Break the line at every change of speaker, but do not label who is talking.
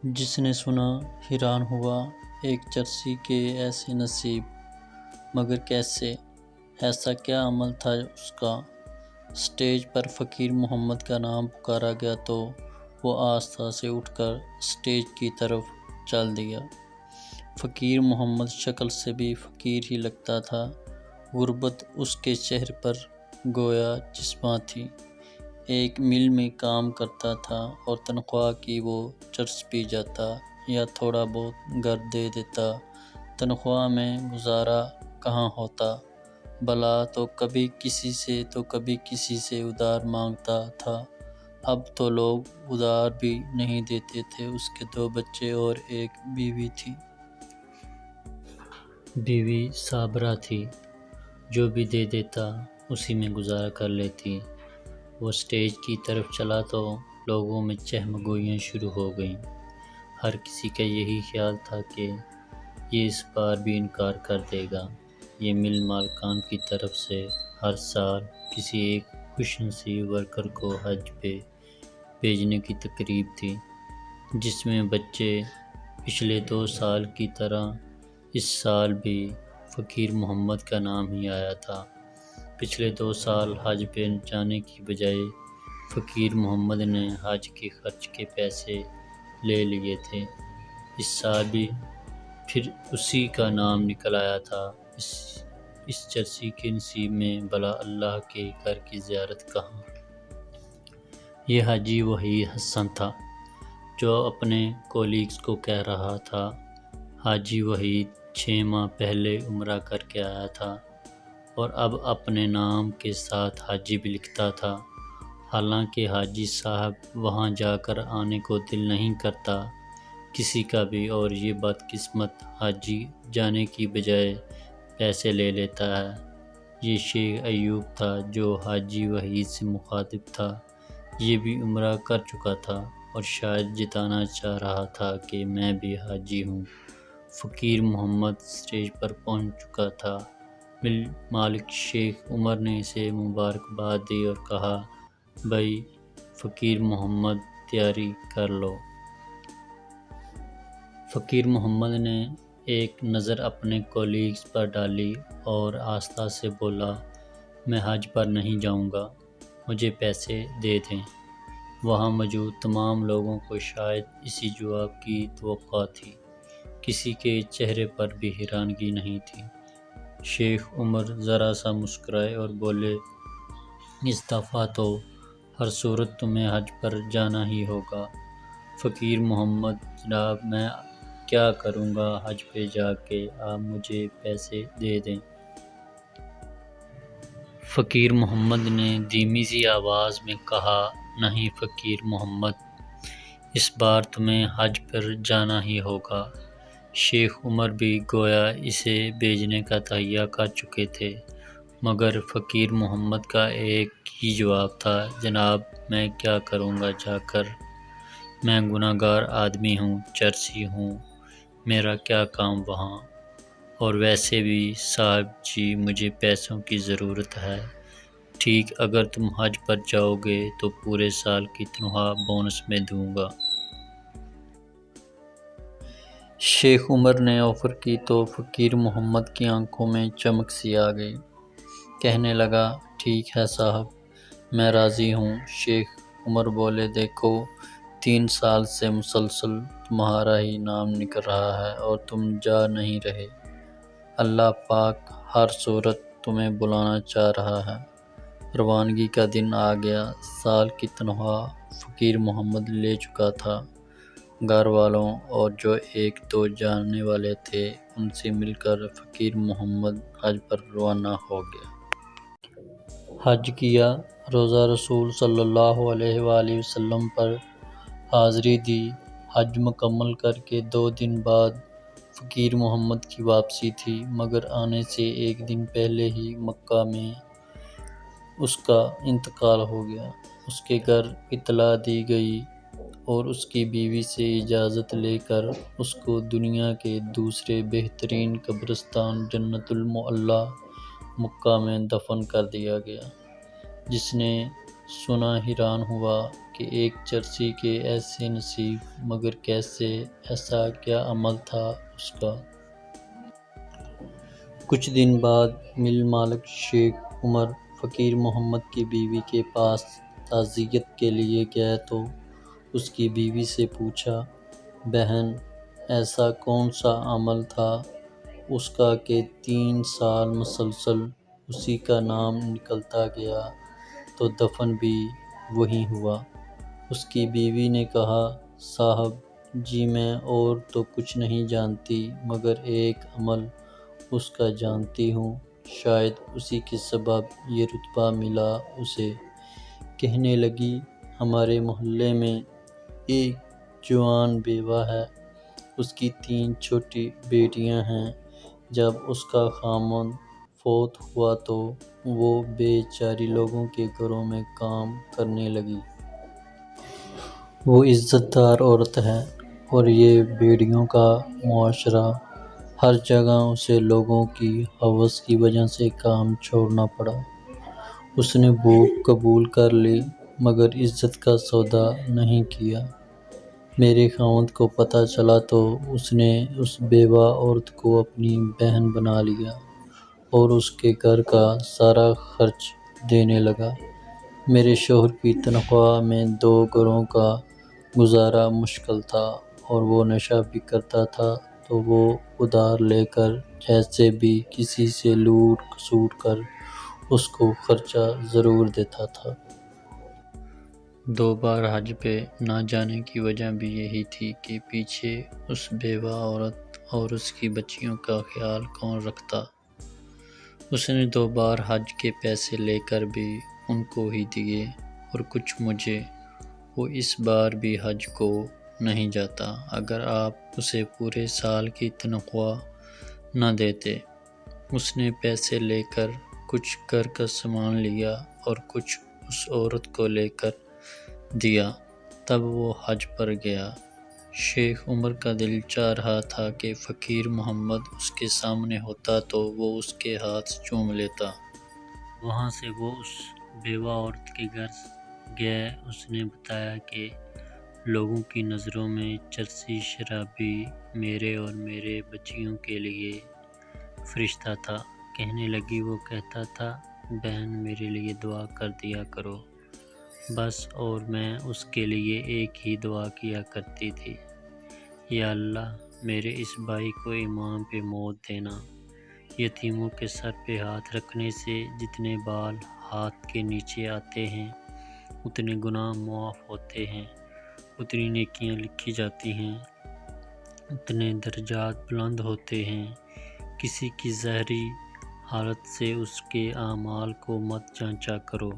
جس نے سنا حیران ہوا، ایک چرسی کے ایسے نصیب، مگر کیسے؟ ایسا کیا عمل تھا اس کا؟ اسٹیج پر فقیر محمد کا نام پکارا گیا تو وہ آہستہ سے اٹھ کر اسٹیج کی طرف چل دیا۔ فقیر محمد شکل سے بھی فقیر ہی لگتا تھا، غربت اس کے چہرے پر گویا چسپاں تھی۔ ایک مل میں کام کرتا تھا اور تنخواہ کی وہ چرس پی جاتا یا تھوڑا بہت گھر دے دیتا۔ تنخواہ میں گزارا کہاں ہوتا، بھلا تو کبھی کسی سے ادھار مانگتا تھا۔ اب تو لوگ ادھار بھی نہیں دیتے تھے۔ اس کے 2 بچے اور ایک بیوی تھی۔ بیوی صابرہ تھی، جو بھی دے دیتا اسی میں گزارا کر لیتی۔ وہ اسٹیج کی طرف چلا تو لوگوں میں چہمگوئیاں شروع ہو گئیں۔ ہر کسی کا یہی خیال تھا کہ یہ اس بار بھی انکار کر دے گا۔ یہ مل مالکان کی طرف سے ہر سال کسی ایک خوش نصیب ورکر کو حج پہ بھیجنے کی تقریب تھی، جس میں بچے پچھلے 2 سال کی طرح اس سال بھی فقیر محمد کا نام ہی آیا تھا۔ پچھلے 2 سال حج پہ جانے کی بجائے فقیر محمد نے حج کے خرچ کے پیسے لے لیے تھے۔ اس سال بھی پھر اسی کا نام نکل آیا تھا۔ اس چرسی کے نصیب میں بھلا اللہ کے گھر کی زیارت کہاں؟ یہ حاجی وحید حسن تھا، جو اپنے کولیگز کو کہہ رہا تھا۔ حاجی وحید 6 ماہ پہلے عمرہ کر کے آیا تھا اور اب اپنے نام کے ساتھ حاجی بھی لکھتا تھا۔ حالانکہ حاجی صاحب وہاں جا کر آنے کو دل نہیں کرتا کسی کا بھی، اور یہ بدقسمت حاجی جانے کی بجائے پیسے لے لیتا ہے۔ یہ شیخ ایوب تھا جو حاجی وحید سے مخاطب تھا۔ یہ بھی عمرہ کر چکا تھا اور شاید جتانا چاہ رہا تھا کہ میں بھی حاجی ہوں۔ فقیر محمد اسٹیج پر پہنچ چکا تھا۔ مل مالک شیخ عمر نے اسے مبارکباد دی اور کہا، بھائی فقیر محمد تیاری کر لو۔ فقیر محمد نے ایک نظر اپنے کولیگز پر ڈالی اور آہستہ سے بولا، میں حج پر نہیں جاؤں گا، مجھے پیسے دے دیں۔ وہاں موجود تمام لوگوں کو شاید اسی جواب کی توقع تھی۔ کسی کے چہرے پر بھی حیرانگی نہیں تھی۔ شیخ عمر ذرا سا مسکرائے اور بولے، اس دفعہ تو ہر صورت تمہیں حج پر جانا ہی ہوگا۔ فقیر محمد، جناب میں کیا کروں گا حج پہ جا کے، آپ مجھے پیسے دے دیں۔ فقیر محمد نے دھیمی سی آواز میں کہا، نہیں فقیر محمد، اس بار تمہیں حج پر جانا ہی ہوگا۔ شیخ عمر بھی گویا اسے بھیجنے کا تہیہ کر چکے تھے، مگر فقیر محمد کا ایک ہی جواب تھا، جناب میں کیا کروں گا جا کر، میں گناہ گار آدمی ہوں، چرسی ہوں، میرا کیا کام وہاں، اور ویسے بھی صاحب جی مجھے پیسوں کی ضرورت ہے۔ ٹھیک، اگر تم حج پر جاؤ گے تو پورے سال کی تنخواہ بونس میں دوں گا۔ شیخ عمر نے آفر کی تو فقیر محمد کی آنکھوں میں چمک سی آ گئی۔ کہنے لگا، ٹھیک ہے صاحب، میں راضی ہوں۔ شیخ عمر بولے، دیکھو 3 سال سے مسلسل تمہارا ہی نام نکل رہا ہے اور تم جا نہیں رہے۔ اللہ پاک ہر صورت تمہیں بلانا چاہ رہا ہے۔ روانگی کا دن آ گیا۔ سال کی تنخواہ فقیر محمد لے چکا تھا۔ گھر والوں اور جو 1-2 جاننے والے تھے ان سے مل کر فقیر محمد حج پر روانہ ہو گیا۔ حج کیا، روزہ رسول صلی اللہ علیہ وآلہ وسلم پر حاضری دی۔ حج مکمل کر کے 2 دن بعد فقیر محمد کی واپسی تھی، مگر آنے سے 1 دن پہلے ہی مکہ میں اس کا انتقال ہو گیا۔ اس کے گھر اطلاع دی گئی اور اس کی بیوی سے اجازت لے کر اس کو دنیا کے دوسرے بہترین قبرستان جنت المعلیٰ مکہ میں دفن کر دیا گیا، جس نے سنا حیران ہوا کہ ایک چرسی کے ایسے نصیب، مگر کیسے، ایسا کیا عمل تھا اس کا؟ کچھ دن بعد مل مالک شیخ عمر فقیر محمد کی بیوی کے پاس تعزیت کے لیے گئے تو اس کی بیوی سے پوچھا، بہن ایسا کون سا عمل تھا اس کا کہ 3 سال مسلسل اسی کا نام نکلتا گیا تو دفن بھی وہیں ہوا؟ اس کی بیوی نے کہا، صاحب جی میں اور تو کچھ نہیں جانتی مگر ایک عمل اس کا جانتی ہوں، شاید اسی کے سبب یہ رتبہ ملا اسے۔ کہنے لگی، ہمارے محلے میں ایک جوان بیوہ ہے، اس کی 3 چھوٹی بیٹیاں ہیں۔ جب اس کا خاوند فوت ہوا تو وہ بے چاری لوگوں کے گھروں میں کام کرنے لگی۔ وہ عزت دار عورت ہے اور یہ بیڑیوں کا معاشرہ، ہر جگہ اسے لوگوں کی ہوس کی وجہ سے کام چھوڑنا پڑا۔ اس نے بھوک قبول کر لی مگر عزت کا سودا نہیں کیا۔ میرے خاوند کو پتہ چلا تو اس نے اس بیوہ عورت کو اپنی بہن بنا لیا اور اس کے گھر کا سارا خرچ دینے لگا۔ میرے شوہر کی تنخواہ میں 2 گھروں کا گزارا مشکل تھا اور وہ نشہ بھی کرتا تھا تو وہ ادھار لے کر جیسے بھی کسی سے لوٹ کھسوٹ کر اس کو خرچہ ضرور دیتا تھا۔ 2 بار حج پہ نہ جانے کی وجہ بھی یہی تھی کہ پیچھے اس بیوہ عورت اور اس کی بچیوں کا خیال کون رکھتا۔ اس نے 2 بار حج کے پیسے لے کر بھی ان کو ہی دیے اور کچھ مجھے۔ وہ اس بار بھی حج کو نہیں جاتا اگر آپ اسے پورے سال کی تنخواہ نہ دیتے۔ اس نے پیسے لے کر کچھ گھر کا سامان لیا اور کچھ اس عورت کو لے کر دیا، تب وہ حج پر گیا۔ شیخ عمر کا دل چاہ رہا تھا کہ فقیر محمد اس کے سامنے ہوتا تو وہ اس کے ہاتھ چوم لیتا۔ وہاں سے وہ اس بیوہ عورت کے گھر گئے۔ اس نے بتایا کہ لوگوں کی نظروں میں چرسی شرابی میرے اور میرے بچیوں کے لیے فرشتہ تھا۔ کہنے لگی، وہ کہتا تھا، بہن میرے لیے دعا کر دیا کرو بس، اور میں اس کے لیے ایک ہی دعا کیا کرتی تھی، یا اللہ میرے اس بھائی کو ایمان پہ موت دینا۔ یتیموں کے سر پہ ہاتھ رکھنے سے جتنے بال ہاتھ کے نیچے آتے ہیں اتنے گناہ معاف ہوتے ہیں، اتنی نیکیاں لکھی جاتی ہیں، اتنے درجات بلند ہوتے ہیں۔ کسی کی ظاہری حالت سے اس کے اعمال کو مت جانچا کرو۔